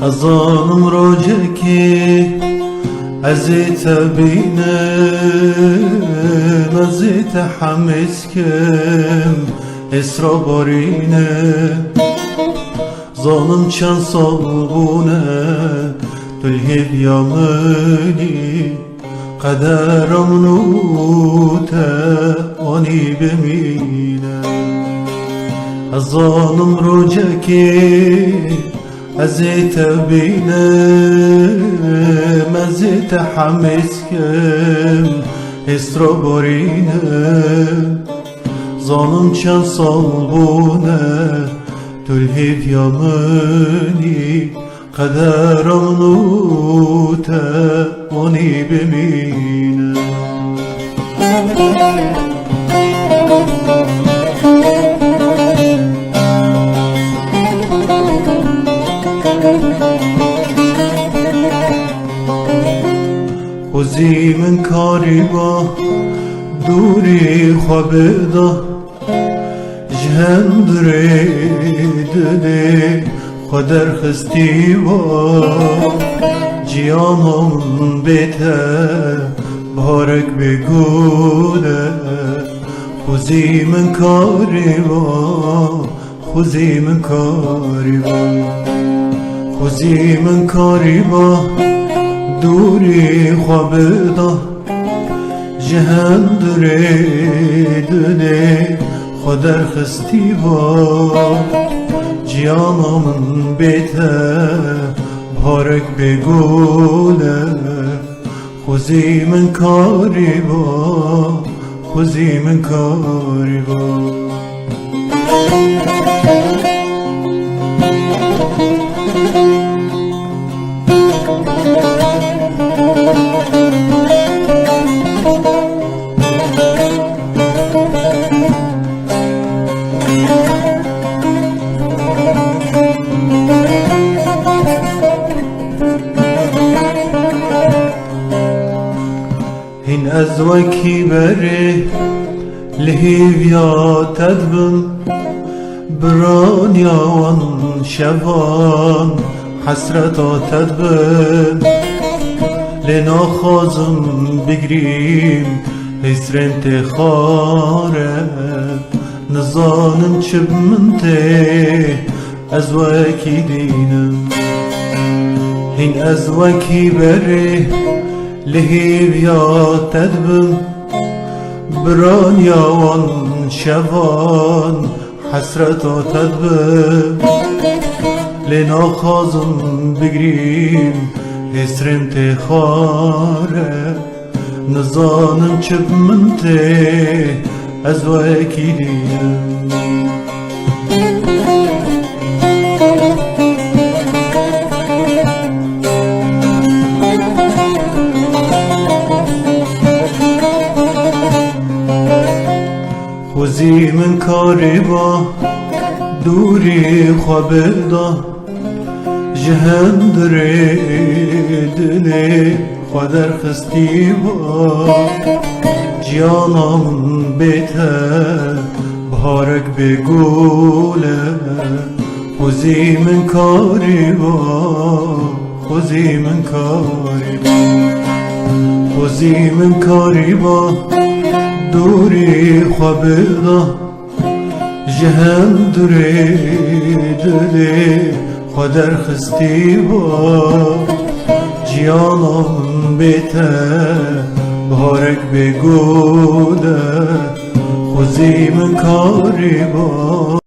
ظالم روجكي أزيت بينم أزيت حمسكم إسرا بارينم ظالم چند صلبونه تلهب يامني قدرم نوته واني بمينه الظالم روجكي أزيت بينم أزيت حمسكم إسرا بارينم ظالم چند صلبونه تلهب يامني قدرم نوته واني بمينه خوزی من کاری با دوری خوابده جهندری دده خودر خستی با جیانم بیته بارک بگوده خوزی من کاری با خوزی من کاری با خوزی من کاری با دوری خوابده جهندری دده خودر خستی با جیانم بیته بارک بگوله خوزی من کاری با خوزی من کاری با هین از وکی بره لهیویا تدبم برانیا وان شوان حسرتا تدبم لنا خازم بگریم حسرنت خاره نزانم چب منته از وکی دینم هین از وکی بره لهیویا تدبم برانیا وان شوان حسرتا تدبم لنا خازم بگریم حسرنت خاره نزانم چب منته از وکی دینم خوزی من کاری با دوری خوابده جهندری دلی خودر خستی با جیانم بیته بارک بگوله خوزی من کاری با خوزی من کاری با خوزی من کاری با دوری خوابده جهندری دلی خودر خستی با جیانم بیته بارک بگوله خوزی من کاری با